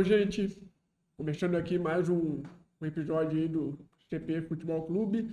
Bom, gente, começando aqui mais um episódio aí do CP Futebol Clube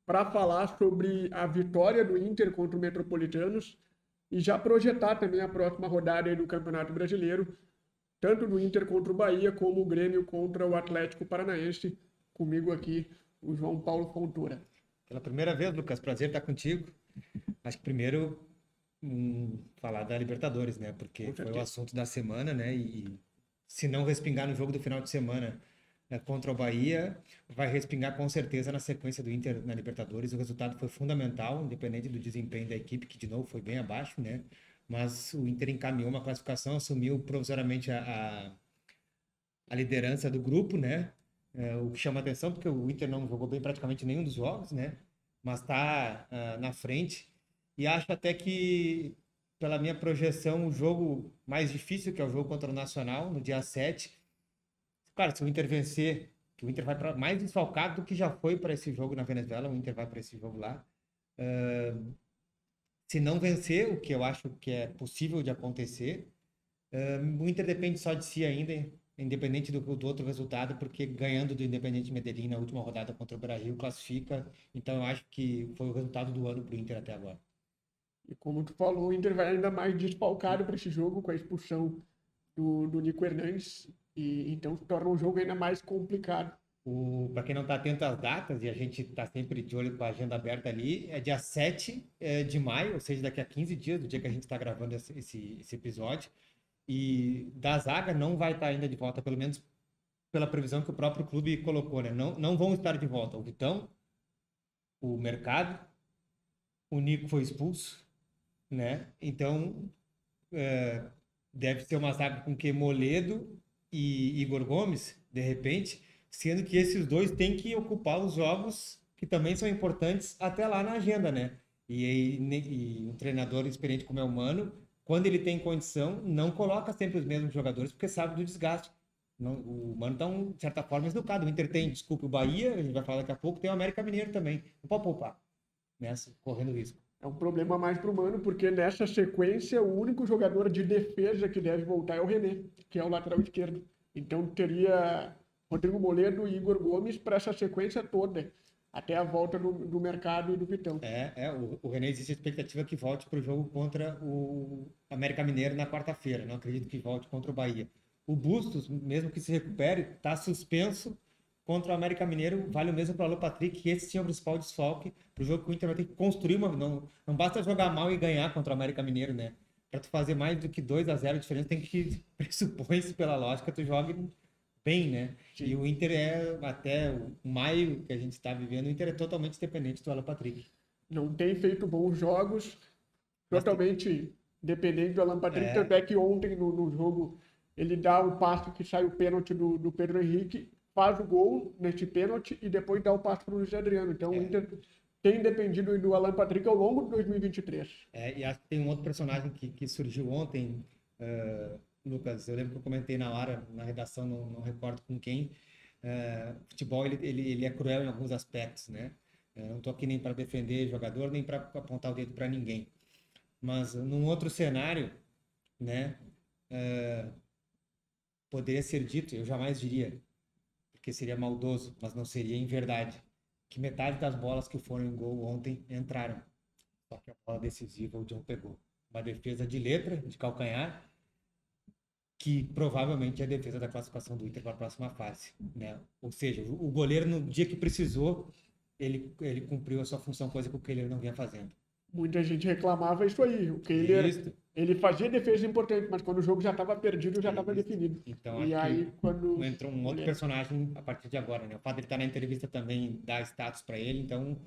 para falar sobre a vitória do Inter contra o Metropolitanos e já projetar também a próxima rodada aí do Campeonato Brasileiro, tanto do Inter contra o Bahia como o Grêmio contra o Atlético Paranaense. Comigo aqui, o João Paulo Fontoura. Pela primeira vez, Lucas, prazer estar contigo. Acho que primeiro falar da Libertadores, né? Porque Com foi o certeza. assunto da semana, né? E se não respingar no jogo do final de semana contra o Bahia, vai respingar com certeza na sequência do Inter na Libertadores. O resultado foi fundamental, independente do desempenho da equipe, que de novo foi bem abaixo, né? Mas o Inter encaminhou uma classificação, assumiu provisoriamente a liderança do grupo, né? O que chama atenção, porque o Inter não jogou bem praticamente nenhum dos jogos, né? Mas está na frente. E acho até que, pela minha projeção, o jogo mais difícil, que é o jogo contra o Nacional, no dia 7. Claro, se o Inter vencer, que o Inter vai mais desfalcado do que já foi para esse jogo na Venezuela, o Inter vai para esse jogo lá. Se não vencer, o que eu acho que é possível de acontecer, o Inter depende só de si ainda, independente do outro resultado, porque ganhando do Independente Medellín na última rodada contra o Brasil, classifica. Então eu acho que foi o resultado do ano para o Inter até agora. E como tu falou, o Inter vai ainda mais desfalcado para esse jogo com a expulsão do Nico Hernandes, e então torna o jogo ainda mais complicado. Para quem não está atento às datas, e a gente está sempre de olho com a agenda aberta ali, é dia 7 de maio, ou seja, daqui a 15 dias, do dia que a gente está gravando esse episódio. E da zaga não vai estar ainda de volta, pelo menos pela previsão que o próprio clube colocou, né? Não vão estar de volta o Vitão, o Mercado, o Nico foi expulso, né? Então, deve ser uma zaga com que Moledo e Igor Gomes, de repente, sendo que esses dois têm que ocupar os jogos que também são importantes até lá na agenda, né? E um treinador experiente como é o Mano, quando ele tem condição, não coloca sempre os mesmos jogadores, porque sabe do desgaste. Não, o Mano está, de certa forma, educado. O Inter tem, desculpe, o Bahia, a gente vai falar daqui a pouco, tem o América Mineiro também. Não pode poupar nessa, correndo risco. É um problema mais para o Mano, porque nessa sequência o único jogador de defesa que deve voltar é o René, que é o lateral esquerdo. Então teria Rodrigo Moledo e Igor Gomes para essa sequência toda, até a volta do Mercado e do Vitão. O René existe a expectativa que volte para o jogo contra o América Mineiro na quarta-feira. Não acredito que volte contra o Bahia. O Bustos, mesmo que se recupere, está suspenso contra o América Mineiro. Vale o mesmo para o Alan Patrick, que esse tinha o principal desfalque para o jogo que o Inter vai ter que construir uma. Não basta jogar mal e ganhar contra o América Mineiro, né? Para tu fazer mais do que 2-0 de diferença, tem que pressupõe-se pela lógica, tu jogue bem, né? Sim. E o Inter até o maio que a gente está vivendo, o Inter é totalmente dependente do Alan Patrick. Não tem feito bons jogos, Mas totalmente dependente do Alan Patrick, tanto é que ontem no jogo ele dá o passe que sai o pênalti do Pedro Henrique, faz o gol nesse pênalti e depois dá o passe para o Luiz Adriano. Então o Inter tem dependido do Alan Patrick ao longo de 2023. E acho que tem um outro personagem que surgiu ontem, Lucas, eu lembro que eu comentei na hora, na redação, não recordo com quem, futebol ele é cruel em alguns aspectos, né? Não estou aqui nem para defender jogador, nem para apontar o dedo para ninguém. Mas num outro cenário, né, poderia ser dito, eu jamais diria, porque seria maldoso, mas não seria em verdade, que metade das bolas que foram em gol ontem entraram. Só que a bola decisiva o John pegou. Uma defesa de letra, de calcanhar, que provavelmente é a defesa da classificação do Inter para a próxima fase, né? Ou seja, o goleiro no dia que precisou, ele cumpriu a sua função, coisa que o Kehler não vinha fazendo. Muita gente reclamava isso aí. O Kehler, ele fazia defesa importante, mas quando o jogo já estava perdido, já estava definido. Então, e acho aí, que quando entrou um outro personagem a partir de agora, né? O fato de ele estar na entrevista também dá status para ele, então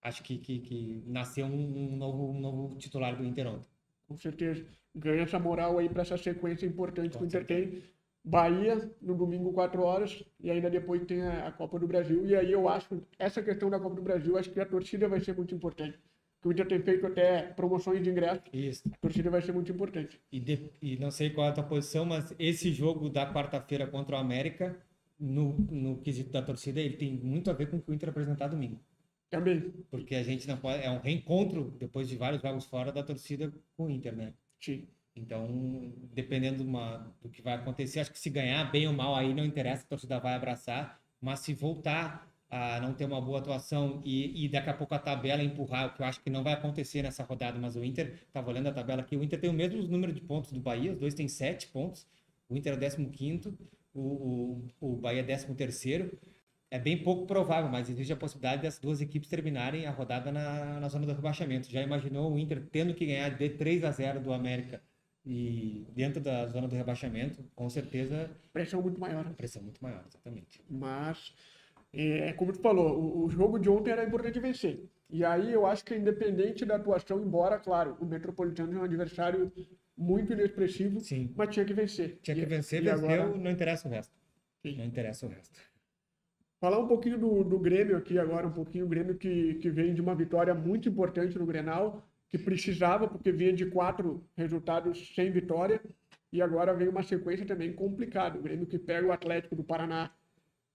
acho que nasceu um novo titular do Inter ontem. Com certeza, ganha essa moral aí para essa sequência importante que o Inter tem. Bahia, no domingo, 4 horas, e ainda depois tem a Copa do Brasil. E aí eu acho, essa questão da Copa do Brasil, acho que a torcida vai ser muito importante. Porque o Inter tem feito até promoções de ingresso. Isso. A torcida vai ser muito importante. E não sei qual é a tua posição, mas esse jogo da quarta-feira contra o América, no quesito da torcida, ele tem muito a ver com o que o Inter apresentar domingo. Também. Porque a gente não pode. É um reencontro, depois de vários jogos fora, da torcida com o Inter, né? Sim. Então, dependendo do que vai acontecer, acho que se ganhar bem ou mal aí não interessa, a torcida vai abraçar, mas se voltar a não ter uma boa atuação e daqui a pouco a tabela empurrar, o que eu acho que não vai acontecer nessa rodada, mas o Inter, estava olhando a tabela aqui, o Inter tem o mesmo número de pontos do Bahia, os dois têm 7 pontos, o Inter é o 15º, o Bahia é 13º, é bem pouco provável, mas existe a possibilidade das duas equipes terminarem a rodada na zona do rebaixamento. Já imaginou o Inter tendo que ganhar de 3-0 do América e dentro da zona do rebaixamento? Com certeza, Pressão muito maior. pressão muito maior, exatamente. Mas, como tu falou, o jogo de ontem era importante vencer. E aí eu acho que independente da atuação, embora, claro, o Metropolitano é um adversário muito inexpressivo, Sim. mas tinha que vencer. Tinha que vencer, e venceu, agora... não interessa o resto. Sim. Não interessa o resto. Falar um pouquinho do Grêmio aqui agora, um pouquinho o Grêmio que vem de uma vitória muito importante no Grenal, que precisava, porque vinha de 4 resultados sem vitória, e agora vem uma sequência também complicada. O Grêmio que pega o Atlético do Paraná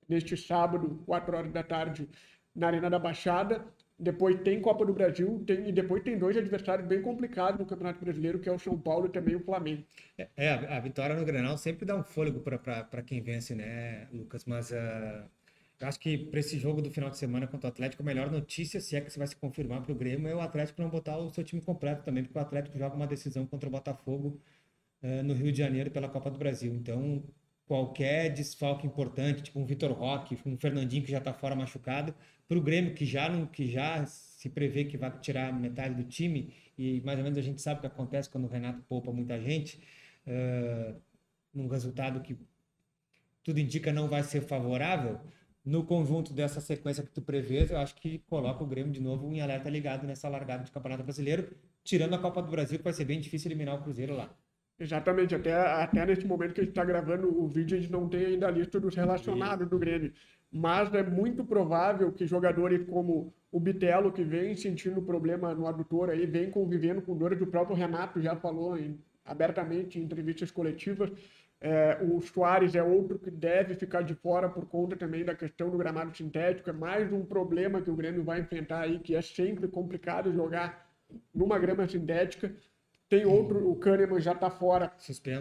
neste sábado, 4 horas da tarde, na Arena da Baixada. Depois tem Copa do Brasil, e depois tem 2 adversários bem complicados no Campeonato Brasileiro, que é o São Paulo e também o Flamengo. A vitória no Grenal sempre dá um fôlego para quem vence, né, Lucas? Mas eu acho que para esse jogo do final de semana contra o Atlético, a melhor notícia, se é que você vai se confirmar para o Grêmio, é o Atlético não botar o seu time completo também, porque o Atlético joga uma decisão contra o Botafogo no Rio de Janeiro pela Copa do Brasil. Então, qualquer desfalque importante, tipo um Vitor Roque, um Fernandinho que já está fora machucado, para o Grêmio que já se prevê que vai tirar metade do time, e mais ou menos a gente sabe o que acontece quando o Renato poupa muita gente, num resultado que tudo indica não vai ser favorável, no conjunto dessa sequência que tu prevês, eu acho que coloca o Grêmio de novo em alerta ligado nessa largada de Campeonato Brasileiro, tirando a Copa do Brasil, que vai ser bem difícil eliminar o Cruzeiro lá. Exatamente, até neste momento que a gente está gravando o vídeo, a gente não tem ainda a lista dos relacionados do Grêmio. Mas é muito provável que jogadores como o Bitelo, que vem sentindo problema no adutor, aí, vem convivendo com dores, o próprio Renato já falou abertamente em entrevistas coletivas. O Soares é outro que deve ficar de fora por conta também da questão do gramado sintético. É mais um problema que o Grêmio vai enfrentar aí, que é sempre complicado jogar numa grama sintética. Tem outro, o Kahneman já está fora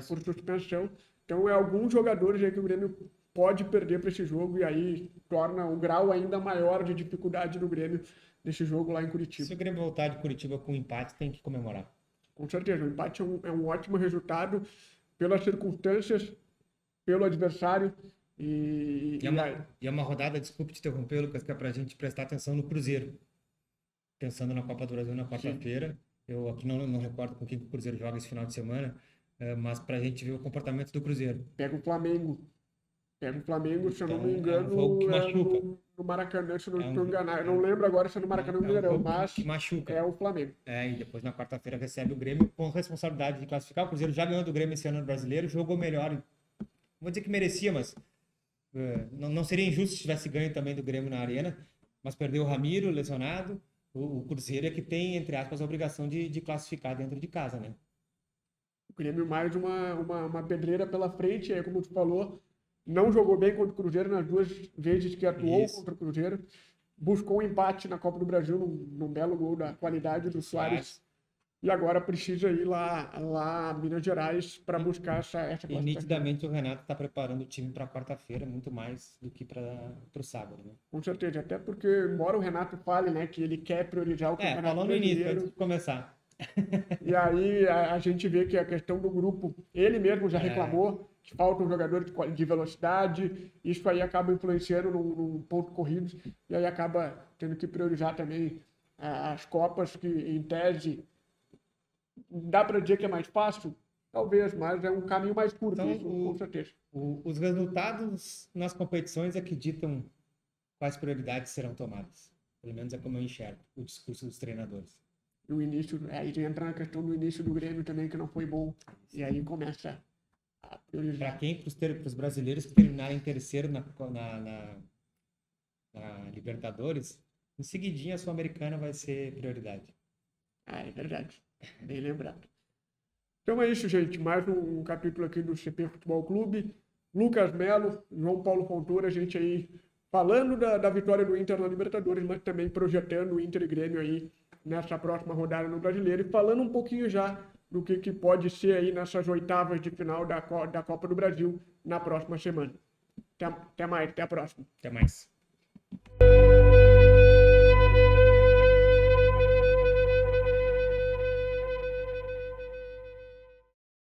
por suspensão. Então, alguns jogadores aí que o Grêmio pode perder para esse jogo e aí torna um grau ainda maior de dificuldade do Grêmio nesse jogo lá em Curitiba. Se o Grêmio voltar de Curitiba com empate, tem que comemorar. Com certeza, o empate é um ótimo resultado pelas circunstâncias, pelo adversário. E é uma rodada, desculpe te interromper, Lucas, que é para a gente prestar atenção no Cruzeiro. Pensando na Copa do Brasil na quarta-feira. Eu aqui não recordo com quem o Cruzeiro joga esse final de semana, mas para a gente ver o comportamento do Cruzeiro. Pega o Flamengo, se eu não me engano, no Maracanã, se eu não estou enganado. Eu não lembro agora se é no Maracanã ou no Mineirão, mas é o Flamengo. E depois na quarta-feira recebe o Grêmio com responsabilidade de classificar. O Cruzeiro já ganhou do Grêmio esse ano no Brasileiro, jogou melhor. Não vou dizer que merecia, mas não seria injusto se tivesse ganho também do Grêmio na Arena, mas perdeu o Ramiro, lesionado. O Cruzeiro é que tem, entre aspas, a obrigação de classificar dentro de casa, né? O Grêmio mais uma pedreira pela frente, como tu falou, não jogou bem contra o Cruzeiro nas 2 vezes que atuou contra o Cruzeiro, buscou um empate na Copa do Brasil num belo gol da qualidade do Soares, e agora precisa ir lá a Minas Gerais para buscar essa classificação. E nitidamente o Renato está preparando o time para quarta-feira, muito mais do que para o sábado, né? Com certeza, até porque, embora o Renato fale, né, que ele quer priorizar o Campeonato falou no início, antes de começar. E aí a gente vê que a questão do grupo, ele mesmo já reclamou que faltam jogadores de velocidade, isso aí acaba influenciando num ponto corrido, e aí acaba tendo que priorizar também as Copas, que em tese dá para dizer que é mais fácil, talvez, mas é um caminho mais curto, então, isso, com certeza. Os resultados nas competições é que ditam quais prioridades serão tomadas. Pelo menos é como eu enxergo o discurso dos treinadores. No início, aí entra na questão do início do Grêmio também, que não foi bom, e aí começa a priorizar. Para quem? Para os brasileiros que terminarem terceiro na Libertadores, em seguidinha a Sul-Americana vai ser prioridade. É verdade. Bem lembrado. Então é isso, gente. Mais um capítulo aqui do CP Futebol Clube. Lucas Melo, João Paulo Fontoura, a gente aí falando da vitória do Inter na Libertadores, mas também projetando o Inter e Grêmio aí nessa próxima rodada no Brasileiro e falando um pouquinho já do que pode ser aí nessas oitavas de final da Copa do Brasil na próxima semana. Até mais, até a próxima. Até mais.